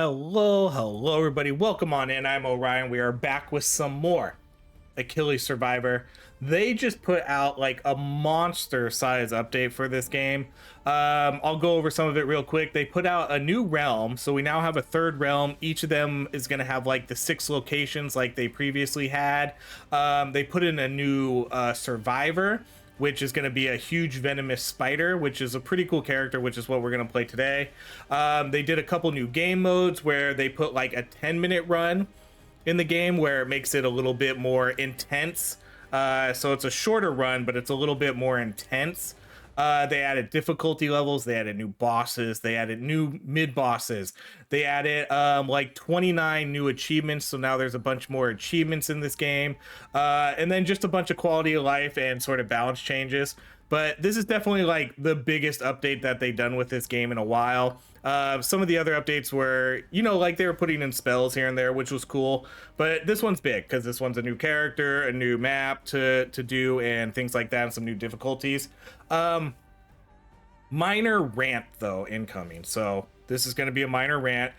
Hello, everybody. Welcome on in. I'm Orion. We are back with some more Achilles Survivor. They just put out like a monster size update for this game. I'll go over some of it real quick. They put out a new realm, so we now have a third realm. Each of them is going to have like the 6 locations like they previously had. They put in a new survivor, which is going to be a huge venomous spider, which is a pretty cool character, which is what we're going to play today. They did a couple new game modes where they put like a 10-minute run in the game where it makes it a little bit more intense. So it's a shorter run, but it's a little bit more intense. They added difficulty levels, they added new bosses, they added new mid bosses, they added like 29 new achievements, so now there's a bunch more achievements in this game, and then just a bunch of quality of life and sort of balance changes. But this is definitely like the biggest update that they've done with this game in a while. Some of the other updates were, like they were putting in spells here and there, which was cool. But this one's big because this one's a new character, a new map to do, and things like that, and some new difficulties. Minor rant, though, incoming. So this is going to be a minor rant.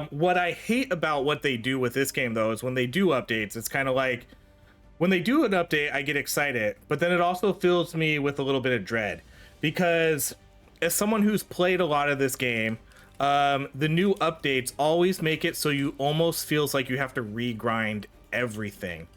What I hate about what they do with this game, though, is when they do updates, it's kind of like, when they do an update, I get excited, but then it also fills me with a little bit of dread, because as someone who's played a lot of this game, the new updates always make it so you almost feels like you have to regrind everything.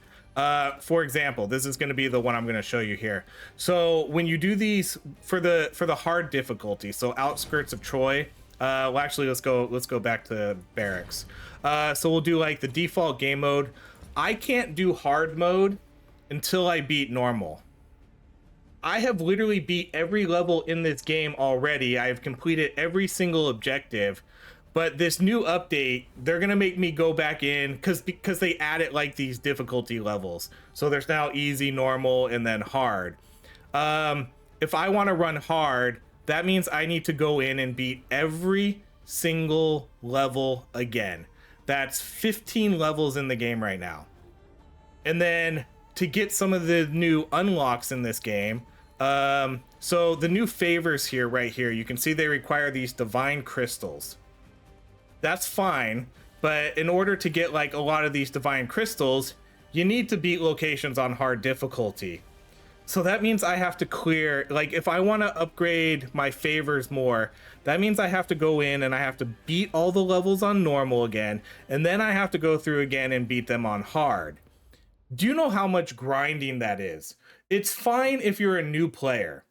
For example, this is going to be the one I'm going to show you here. So when you do these for the hard difficulty, so outskirts of Troy, well, actually, let's go back to barracks. So we'll do like the default game mode. I can't do hard mode until I beat normal. I have literally beat every level in this game already. I have completed every single objective, but this new update, they're gonna make me go back in because they added like these difficulty levels. So there's now easy, normal, and then hard. If I want to run hard, that means I need to go in and beat every single level again. That's 15 levels in the game right now. And then to get some of the new unlocks in this game, so the new favors here, right here, you can see they require these divine crystals. That's fine, but in order to get like a lot of these divine crystals, you need to beat locations on hard difficulty. So that means I have to clear, like if I want to upgrade my favors more, that means I have to go in and I have to beat all the levels on normal again, and then I have to go through again and beat them on hard. Do you know how much grinding that is? It's fine if you're a new player.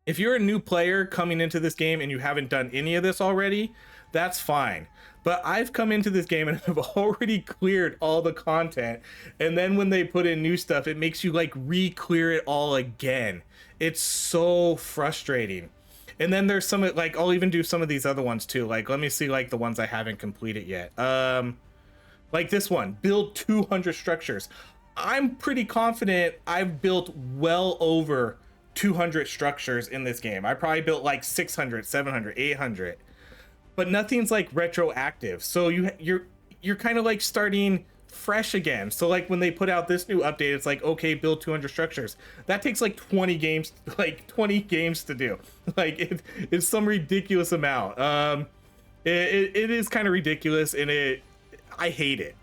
If you're a new player coming into this game and you haven't done any of this already, that's fine. But I've come into this game and I've already cleared all the content, and then when they put in new stuff, it makes you like re-clear it all again. It's so frustrating. And then there's some, like, I'll even do some of these other ones too. Like, let me see like the ones I haven't completed yet. Like this one, build 200 structures. I'm pretty confident I've built well over 200 structures in this game. I probably built like 600, 700, 800. But nothing's like retroactive, so you're kind of like starting fresh again. So like when they put out this new update, it's like, okay, build 200 structures. That takes like 20 games, like 20 games to do. Like it's some ridiculous amount. It is kind of ridiculous, and I hate it.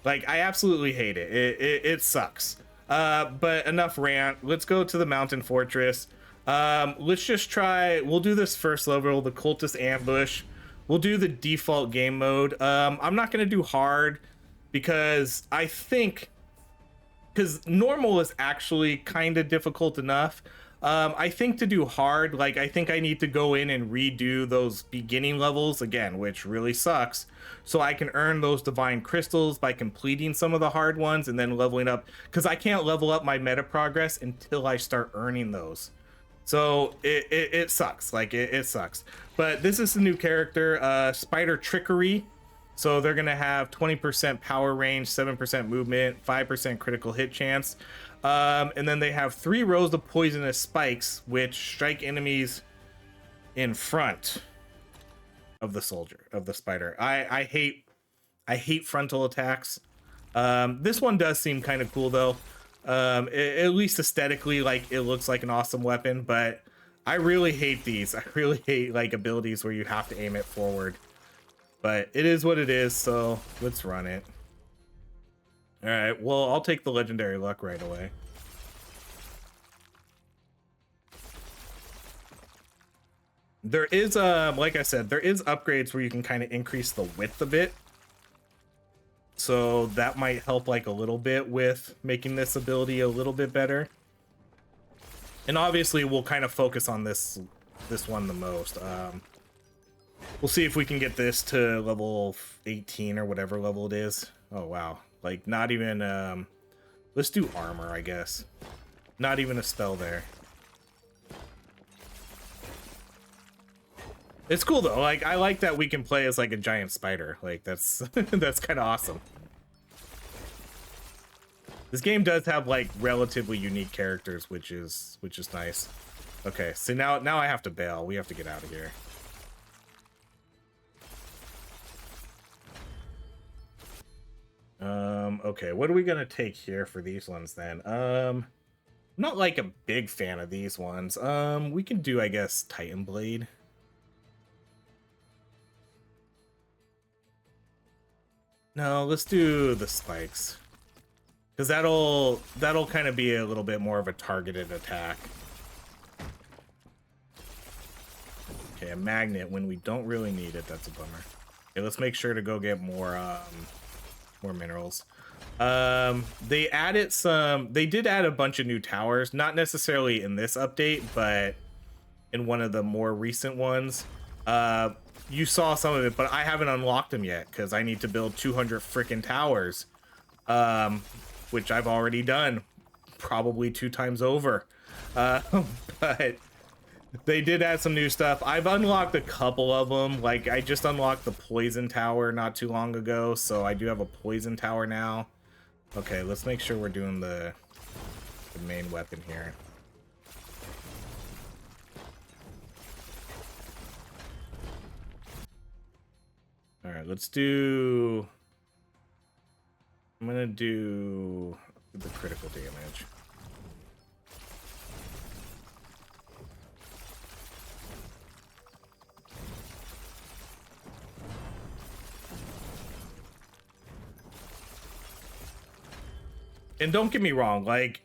Like I absolutely hate it. It sucks. But enough rant. Let's go to the mountain fortress. Let's just try. We'll do this first level, the cultist ambush. We'll do the default game mode. I'm not going to do hard because because normal is actually kind of difficult enough. I think to do hard, like I think I need to go in and redo those beginning levels again, which really sucks. So I can earn those divine crystals by completing some of the hard ones and then leveling up, because I can't level up my meta progress until I start earning those. So it sucks, like it sucks. But this is the new character, Spider Trickery. So they're gonna have 20% power range, 7% movement, 5% critical hit chance. And then they have 3 rows of poisonous spikes, which strike enemies in front of the spider. I hate frontal attacks. This one does seem kind of cool though. At least aesthetically, like it looks like an awesome weapon, but I really hate these. I really hate like abilities where you have to aim it forward. But it is what it is, so let's run it. All right, well, I'll take the legendary luck right away. There is, like I said, there is upgrades where you can kind of increase the width a bit. So that might help like a little bit with making this ability a little bit better. And obviously we'll kind of focus on this one the most. We'll see if we can get this to level 18 or whatever level it is. Oh, wow. Like not even, let's do armor, I guess. Not even a spell there. It's cool though. Like I like that we can play as like a giant spider. Like that's that's kind of awesome. This game does have like relatively unique characters, which is nice. Okay, so now I have to bail. We have to get out of here. Okay, what are we gonna take here for these ones then? I'm not like a big fan of these ones. We can do, I guess, Titan Blade. No, let's do the spikes. Because that'll kind of be a little bit more of a targeted attack. Okay, a magnet when we don't really need it. That's a bummer. Okay, let's make sure to go get more minerals. They did add a bunch of new towers, not necessarily in this update, but in one of the more recent ones. You saw some of it, but I haven't unlocked them yet because I need to build 200 freaking towers, which I've already done probably 2 times over. But they did add some new stuff. I've unlocked a couple of them. Like I just unlocked the poison tower not too long ago, so I do have a poison tower now. Okay, let's make sure we're doing the main weapon here. All right, let's do... I'm gonna do the critical damage. And don't get me wrong, like,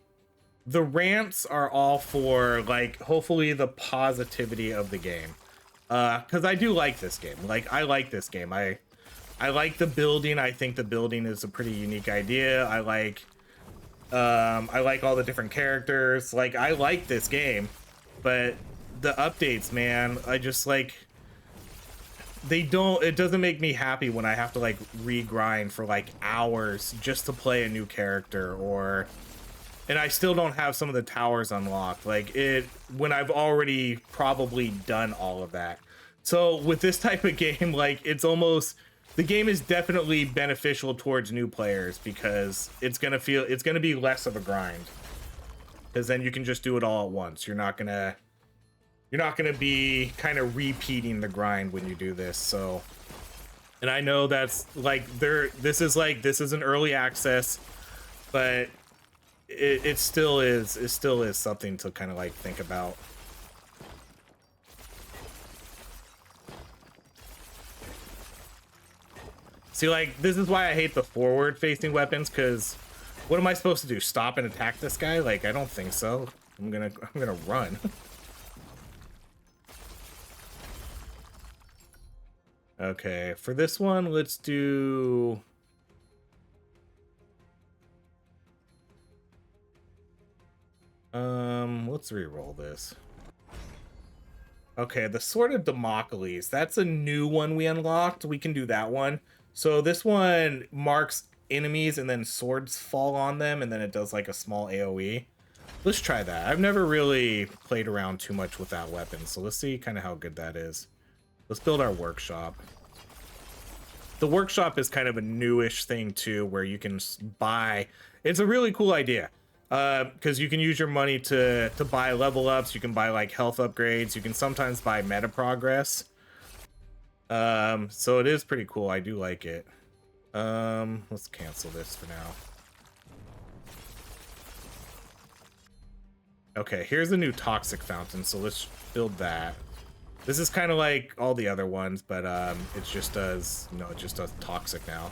the rants are all for, like, hopefully the positivity of the game. Because I do like this game. Like, I like this game. I like the building. I think the building is a pretty unique idea. I like all the different characters. Like, I like this game. But the updates, man, I just, like... it doesn't make me happy when I have to like regrind for like hours just to play a new character, and I still don't have some of the towers unlocked, like when I've already probably done all of that. So with this type of game, like it's almost, the game is definitely beneficial towards new players because it's gonna be less of a grind, because then you can just do it all at once. You're not gonna be kind of repeating the grind when you do this. So, and I know that's like this is an early access, but it still is something to kind of like think about. See, like, this is why I hate the forward facing weapons, because what am I supposed to do? Stop and attack this guy? Like, I don't think so. I'm gonna run. Okay, for this one, let's do... let's re-roll this. Okay, the Sword of Damocles. That's a new one we unlocked. We can do that one. So this one marks enemies and then swords fall on them, and then it does like a small AoE. Let's try that. I've never really played around too much with that weapon, so let's see kind of how good that is. Let's build our workshop. The workshop is kind of a newish thing too, where you can buy. It's a really cool idea, because you can use your money to buy level ups. You can buy like health upgrades. You can sometimes buy meta progress. So it is pretty cool. I do like it. Let's cancel this for now. Okay, here's a new toxic fountain, so let's build that. This is kind of like all the other ones, but it just does, you know, it just does toxic now.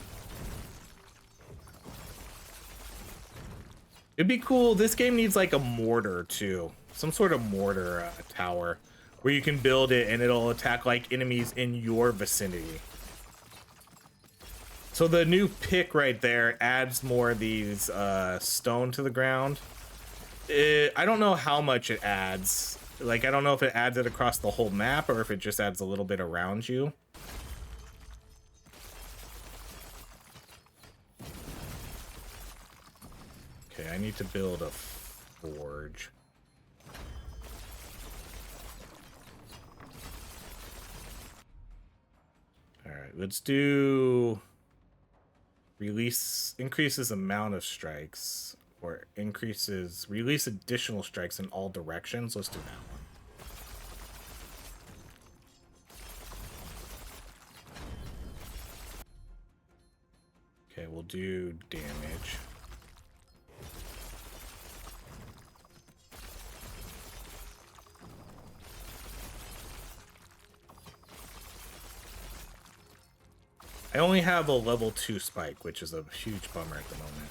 It'd be cool. This game needs like a mortar too. Some sort of mortar tower where you can build it and it'll attack like enemies in your vicinity. So the new pick right there adds more of these stone to the ground. I don't know how much it adds. Like, I don't know if it adds it across the whole map or if it just adds a little bit around you. Okay, I need to build a forge. All right, let's do increases amount of strikes, or release additional strikes in all directions. Let's do that one. Okay, we'll do damage. I only have a level 2 spike, which is a huge bummer at the moment.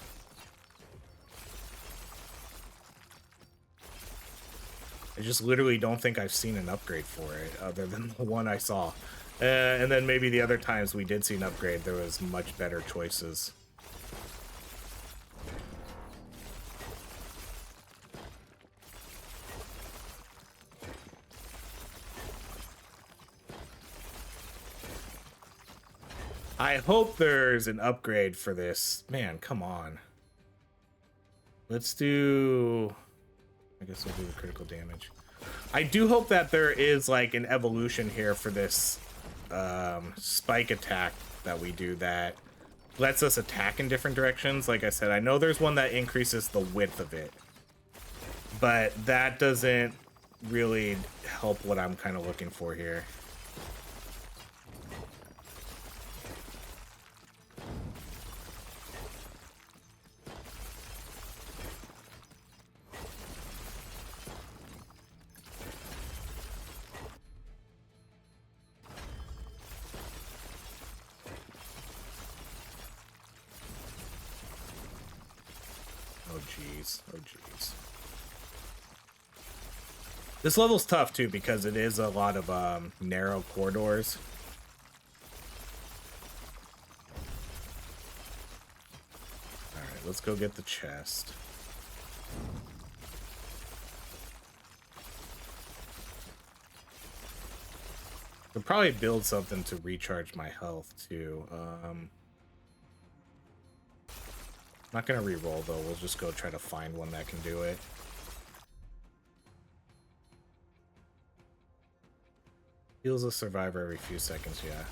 I just literally don't think I've seen an upgrade for it, other than the one I saw. And then maybe the other times we did see an upgrade, there was much better choices. I hope there's an upgrade for this. Man, come on. Let's do... I guess we'll do the critical damage. I do hope that there is like an evolution here for this spike attack that we do that lets us attack in different directions. Like I said, I know there's one that increases the width of it, but that doesn't really help what I'm kind of looking for here. Oh jeez. This level's tough too because it is a lot of narrow corridors. Alright, let's go get the chest. I'll probably build something to recharge my health too. Not gonna re-roll though, we'll just go try to find one that can do it. Heals a survivor every few seconds, yeah.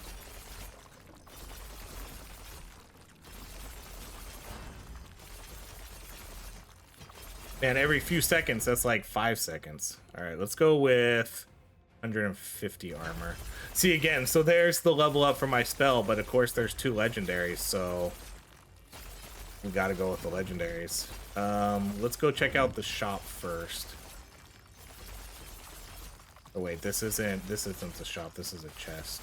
Man, every few seconds, that's like 5 seconds. Alright, let's go with 150 armor. See, again, so there's the level up for my spell, but of course there's 2 legendaries, so... we gotta go with the legendaries. Let's go check out the shop first. Oh wait, this isn't the shop, this is a chest.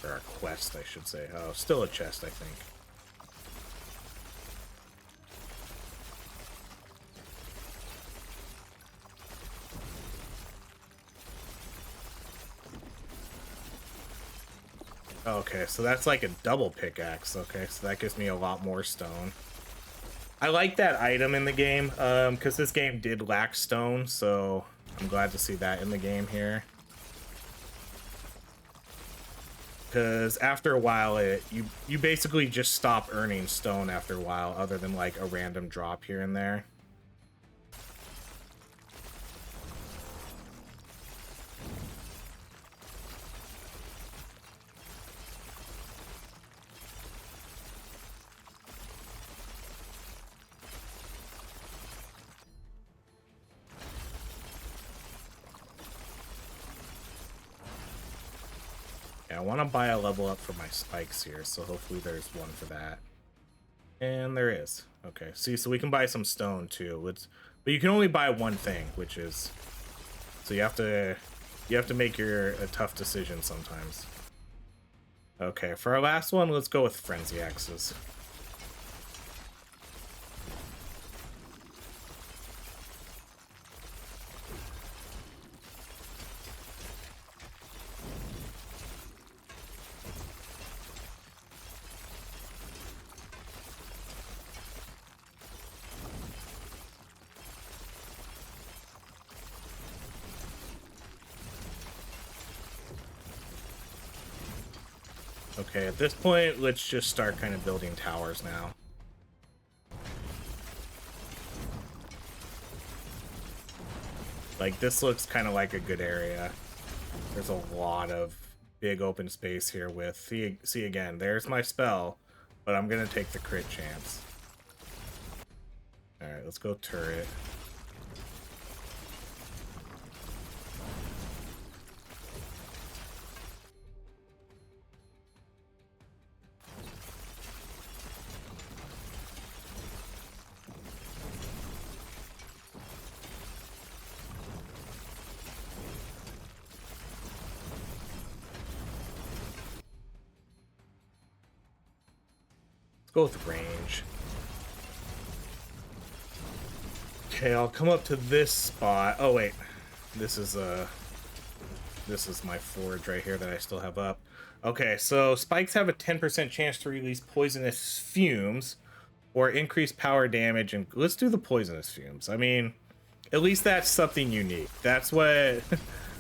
Or a quest, I should say. Oh, still a chest, I think. Okay, so that's like a double pickaxe. Okay, so that gives me a lot more stone. I like that item in the game, because this game did lack stone, so I'm glad to see that in the game here. Because after a while, you basically just stop earning stone after a while, other than like a random drop here and there. I want to buy a level up for my spikes here, so hopefully there's one for that. And there is. Okay, see, so we can buy some stone too. But you can only buy one thing, which is, so you have to make a tough decision sometimes. Okay, for our last one, let's go with frenzy axes. Okay, at this point, let's just start kind of building towers now. Like, this looks kind of like a good area. There's a lot of big open space here with... See again, there's my spell, but I'm going to take the crit chance. Alright, let's go turret. Go with range. Okay, I'll come up to this spot. Oh wait, this is my forge right here that I still have up. Okay, so spikes have a 10% chance to release poisonous fumes or increase power damage, and let's do the poisonous fumes. I mean, at least that's something unique. That's what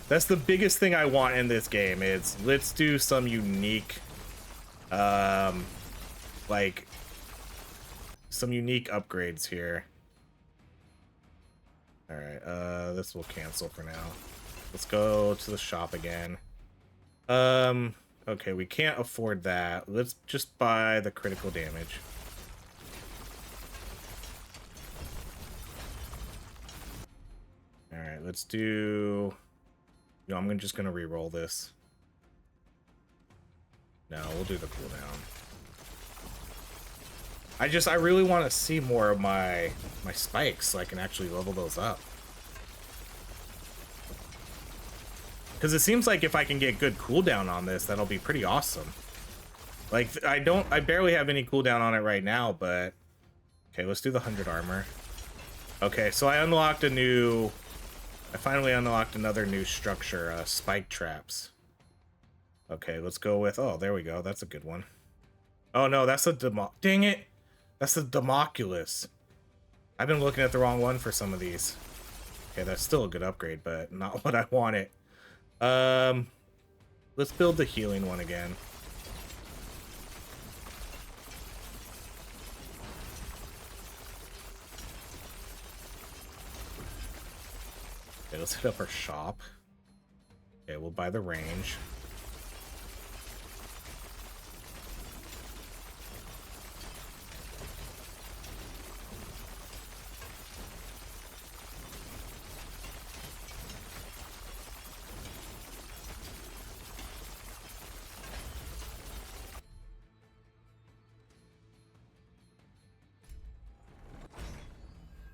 that's the biggest thing I want in this game, is let's do some unique like some unique upgrades here. All right, this will cancel for now. Let's go to the shop again. Okay, we can't afford that. Let's just buy the critical damage. All right, let's do... No, I'm just gonna re-roll this. No, we'll do the cooldown. I really want to see more of my spikes so I can actually level those up. Because it seems like if I can get good cooldown on this, that'll be pretty awesome. Like, I barely have any cooldown on it right now, but... Okay, let's do the 100 armor. Okay, so I finally unlocked another new structure, spike traps. Okay, let's go with... Oh, there we go. That's a good one. Oh, no, that's a dang it! That's the Democulus. I've been looking at the wrong one for some of these. Okay, that's still a good upgrade, but not what I wanted. Let's build the healing one again. Okay, let's hit up our shop. Okay, we'll buy the range.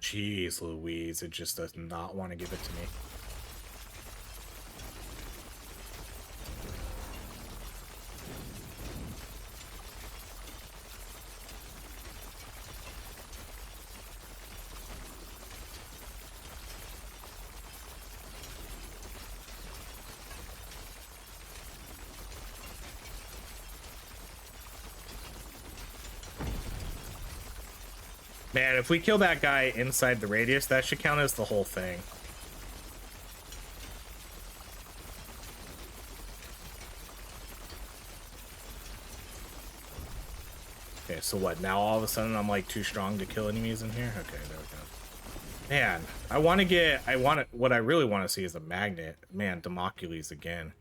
Jeez Louise, it just does not want to give it to me. Man, if we kill that guy inside the radius, that should count as the whole thing. Okay, so what? Now all of a sudden I'm like too strong to kill enemies in here? Okay, there we go. Man, what I really want to see is a magnet. Man, Democulus again.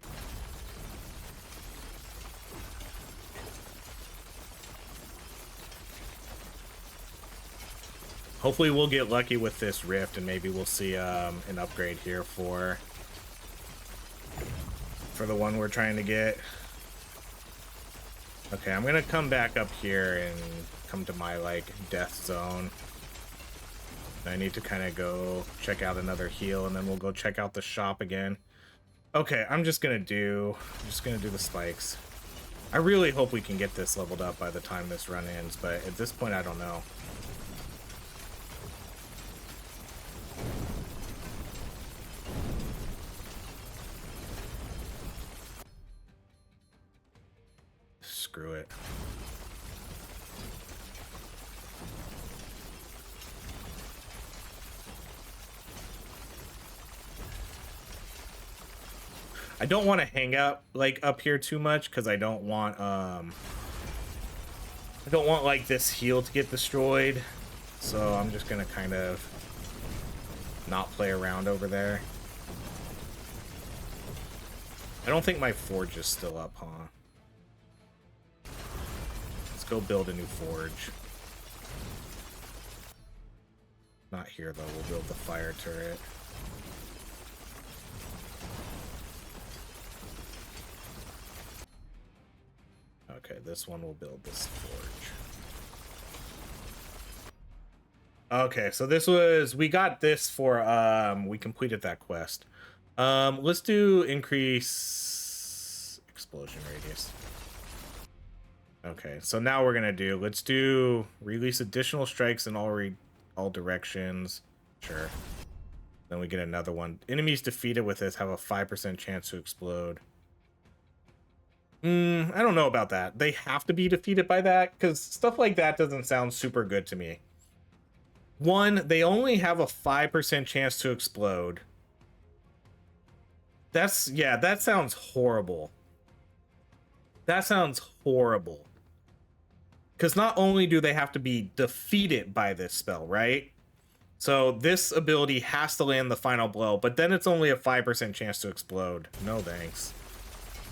Hopefully we'll get lucky with this rift and maybe we'll see an upgrade here for the one we're trying to get. Okay, I'm gonna come back up here and come to my, like, death zone. I need to kind of go check out another heal, and then we'll go check out the shop again. Okay, I'm just gonna do the spikes. I really hope we can get this leveled up by the time this run ends, but at this point, I don't know. Screw it. I don't want to hang out like up here too much because I don't want like this heal to get destroyed. So I'm just gonna kind of not play around over there. I don't think my forge is still up, huh? Let's go build a new forge. Not here though, we'll build the fire turret. Okay, this one will build this forge. Okay, so this was, we got this for, we completed that quest. Let's do increase explosion radius. Okay, so now we're gonna do, let's do release additional strikes in all directions. Sure. Then we get another one. Enemies defeated with this have a 5% chance to explode. I don't know about that. They have to be defeated by that, because stuff like that doesn't sound super good to me. One, they only have a 5% chance to explode. Yeah, that sounds horrible. That sounds horrible. Because not only do they have to be defeated by this spell, right? So this ability has to land the final blow, but then it's only a 5% chance to explode. No thanks.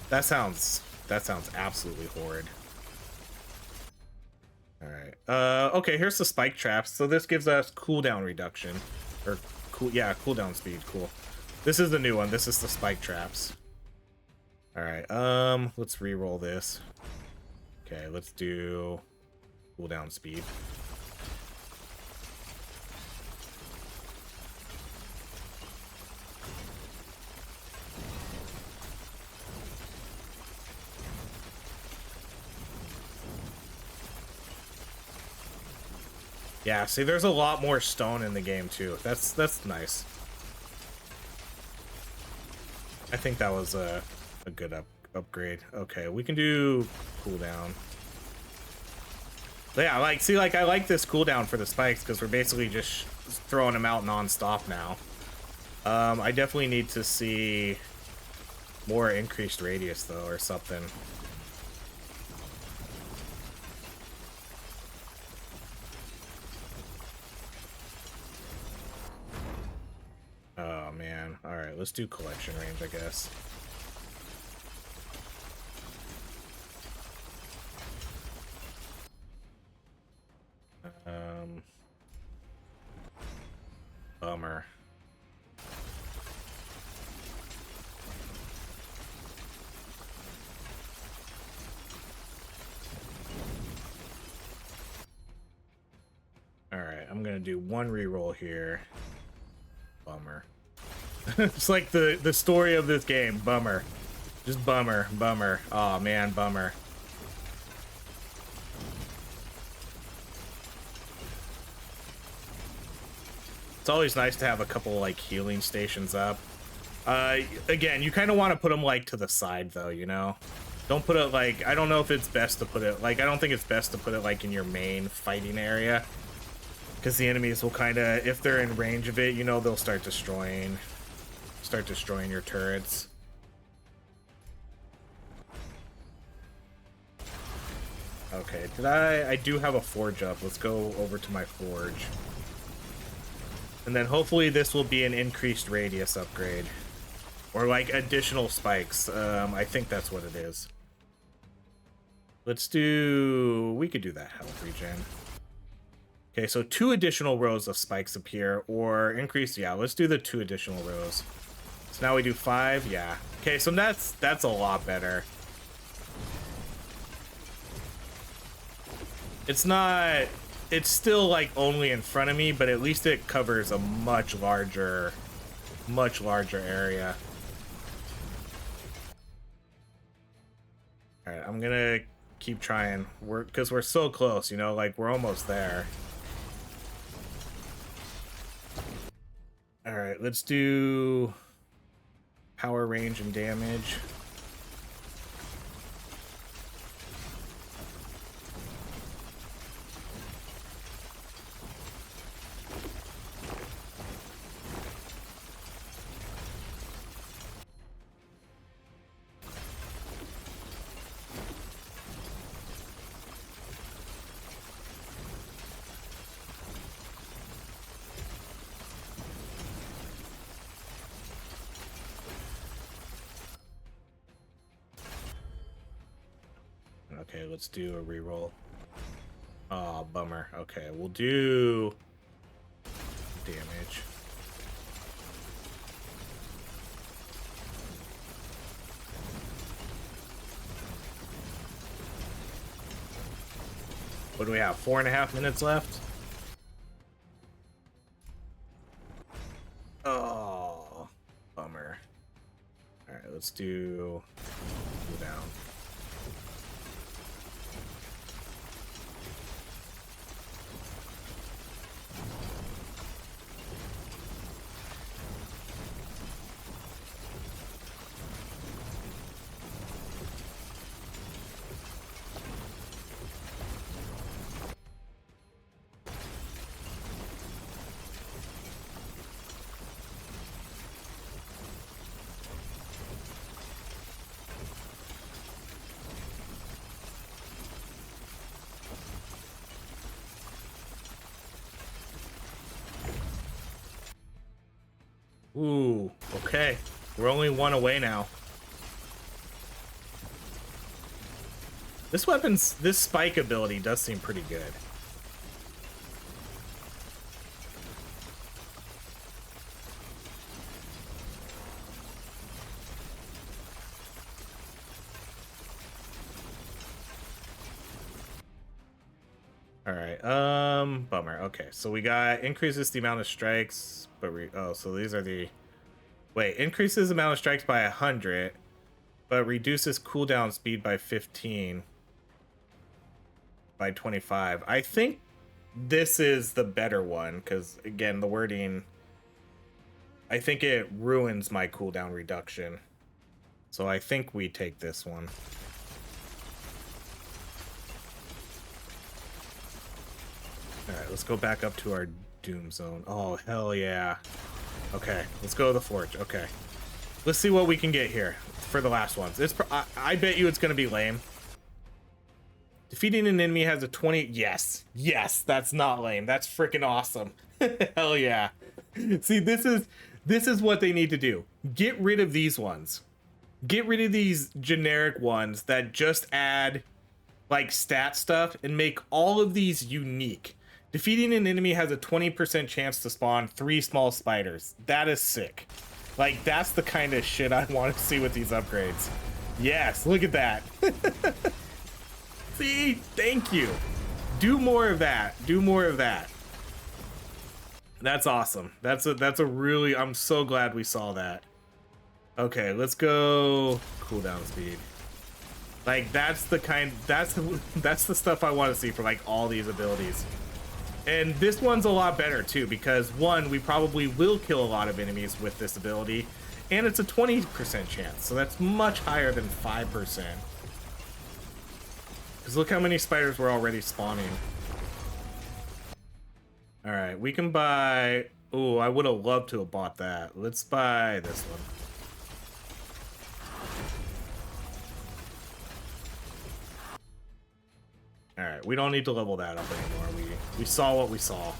That sounds absolutely horrid. All right. Okay, here's the spike traps. So this gives us cooldown reduction. Or cooldown speed. Cool. This is the new one. This is the spike traps. All right. Let's re-roll this. Okay, let's do cooldown speed. Yeah, see, there's a lot more stone in the game too. That's nice. I think that was a good upgrade. Okay, we can do cooldown. But yeah, I like this cooldown for the spikes because we're basically just throwing them out non-stop now. I definitely need to see more increased radius though, or something. Oh man. All right, let's do collection range, I guess. Bummer. All right, I'm gonna do one reroll here. Bummer. It's like the story of this game. Bummer. Just bummer. Bummer. Oh man, bummer. It's always nice to have a couple like healing stations up. Again, you kind of want to put them like to the side though, you know? Don't put it like, I don't know if it's best to put it like, I don't think it's best to put it like in your main fighting area. Because the enemies will kind of, if they're in range of it, you know, they'll start destroying your turrets. Okay, I do have a forge up. Let's go over to my forge. And then hopefully this will be an increased radius upgrade. Or like additional spikes. I think that's what it is. We could do that health regen. Okay, so 2 additional rows of spikes appear, or increase, yeah, let's do the 2 additional rows. So now we do 5, yeah. Okay, so that's a lot better. It's not, it's still like only in front of me, but at least it covers a much larger area. All right, I'm gonna keep trying. Because we're so close, you know, like we're almost there. All right, let's do power, range, and damage. Okay, let's do a reroll. Oh, bummer. Okay, we'll do damage. What do we have? 4.5 minutes left? Oh, bummer. All right, let's do down. Ooh, okay. We're only one away now. This spike ability does seem pretty good. All right, bummer. Okay, so we got increases the amount of strikes, but so these are the, wait, increases the amount of strikes by 100, but reduces cooldown speed by 15 by 25. I think this is the better one because again, the wording, I think it ruins my cooldown reduction. So I think we take this one. All right, let's go back up to our doom zone. Oh, hell yeah. Okay, let's go to the forge. Okay. Let's see what we can get here for the last ones. I bet you it's going to be lame. Defeating an enemy has a 20... Yes. Yes, that's not lame. That's freaking awesome. Hell yeah. See, this is what they need to do. Get rid of these ones. Get rid of these generic ones that just add like stat stuff and make all of these unique. Defeating an enemy has a 20% chance to spawn 3 small spiders. That is sick. Like, that's the kind of shit I want to see with these upgrades. Yes, look at that. See, thank you. Do more of that. Do more of that. That's awesome. That's a really, I'm so glad we saw that. Okay, let's go cooldown speed. Like, that's the the stuff I want to see for like all these abilities. And this one's a lot better too, because one, we probably will kill a lot of enemies with this ability, and it's a 20% chance, so that's much higher than 5%. Because look how many spiders we're already spawning. All right, we can buy... Oh, I would have loved to have bought that. Let's buy this one. All right, we don't need to level that up anymore. We saw what we saw.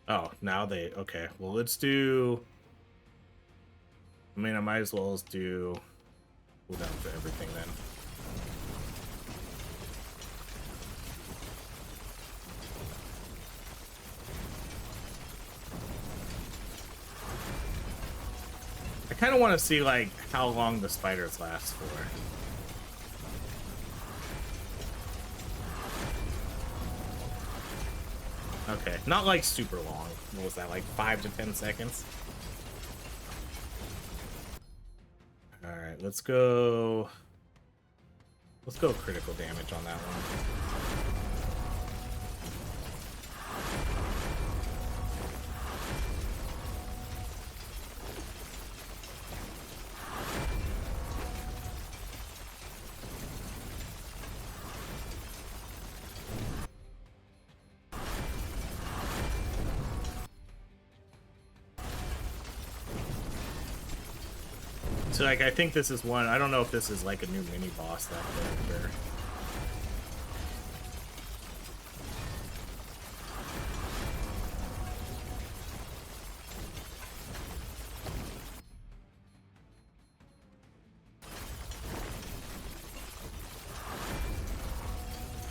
Oh, now they... Okay, well, let's do... I mean, I might as well do cooldown for everything then. kind of want to see like how long the spiders last for. Okay, not like super long. What was that, like 5 to 10 seconds? All right, let's go critical damage on that one. So like, I think this is one, I don't know if this is like a new mini boss, that character.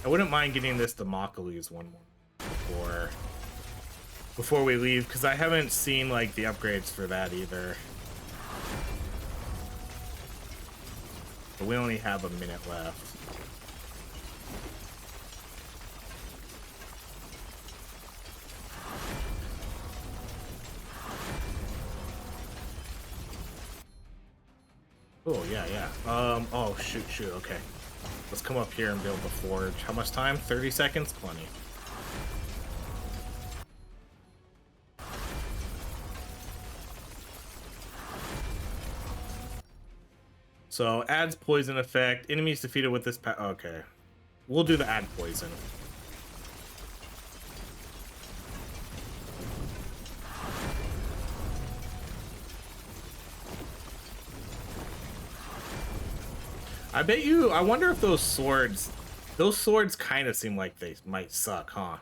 I wouldn't mind getting this Achilles one more before we leave, because I haven't seen like the upgrades for that either. But we only have a minute left. Oh, yeah. Oh, shoot, okay. Let's come up here and build the forge. How much time? 30 seconds? Plenty. So, adds poison effect. Enemies defeated with this okay. We'll do the add poison. I bet you, I wonder if those swords kind of seem like they might suck, huh?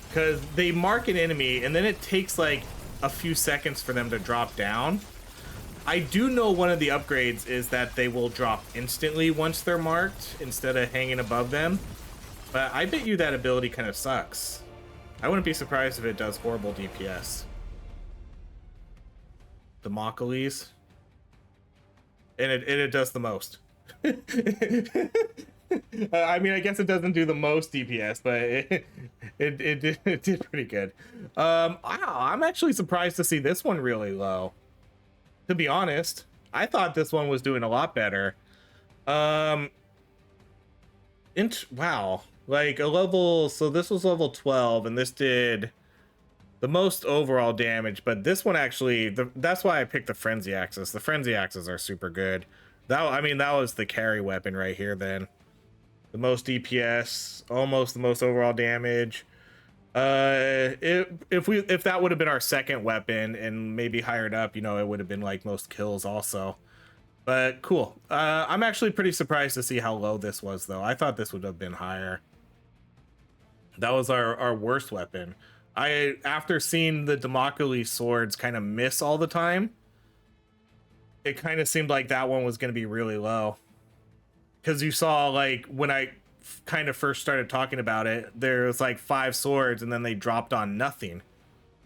Because they mark an enemy and then it takes like a few seconds for them to drop down. I do know one of the upgrades is that they will drop instantly once they're marked instead of hanging above them. But I bet you that ability kind of sucks. I wouldn't be surprised if it does horrible DPS. The Achilles. And it does the most. I mean, I guess it doesn't do the most DPS, but it did pretty good. Wow, I'm actually surprised to see this one really low. To be honest, I thought this one was doing a lot better. Wow, like a level. So this was level 12, and this did the most overall damage. But this one actually, that's why I picked the Frenzy Axes. The Frenzy Axes are super good. I mean, that was the carry weapon right here. Then the most DPS, almost the most overall damage. If that would have been our second weapon and maybe hired up, you know, it would have been like most kills also. But cool. I'm actually pretty surprised to see how low this was, though. I thought this would have been higher. That was our worst weapon. After seeing the Damocles swords kind of miss all the time, it kind of seemed like that one was going to be really low. Because you saw, like, when I kind of first started talking about it, there was like 5 swords and then they dropped on nothing.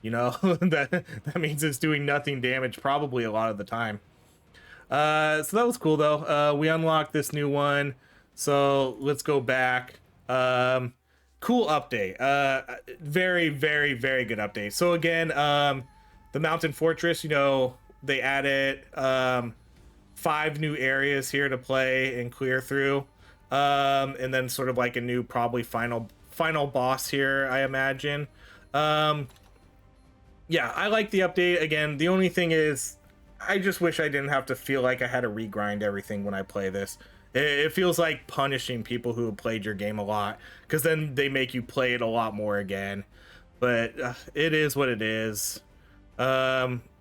You know, that means it's doing nothing damage probably a lot of the time. So that was cool though. We unlocked this new one, so let's go back. Cool update. Very good update. So again, the mountain fortress, you know, they added 5 new areas here to play and clear through, and then sort of like a new probably final boss here, I imagine. Yeah, I like the update. Again, the only thing is I just wish I didn't have to feel like I had to regrind everything when I play this. It feels like punishing people who have played your game a lot, because then they make you play it a lot more again. But it is what it is.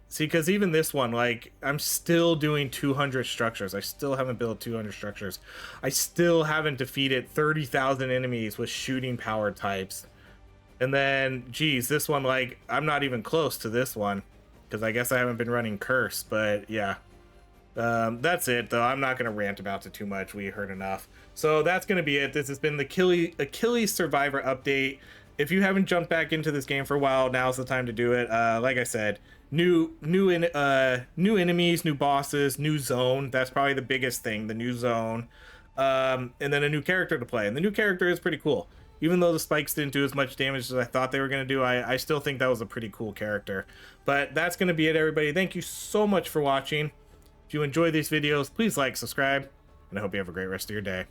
See, because even this one, like, I'm still doing 200 structures. I still haven't built 200 structures. I still haven't defeated 30,000 enemies with shooting power types. And then, geez, this one, like, I'm not even close to this one, because I guess I haven't been running Curse, but yeah. That's it, though. I'm not going to rant about it too much. We heard enough. So that's going to be it. This has been the Achilles Survivor update. if you haven't jumped back into this game for a while, now's the time to do it. Like I said, new enemies, new bosses, new zone. That's probably the biggest thing, the new zone. And then a new character to play. And the new character is pretty cool. Even though the spikes didn't do as much damage as I thought they were going to do, I still think that was a pretty cool character. But that's going to be it, everybody. Thank you so much for watching. If you enjoy these videos, please like, subscribe, and I hope you have a great rest of your day.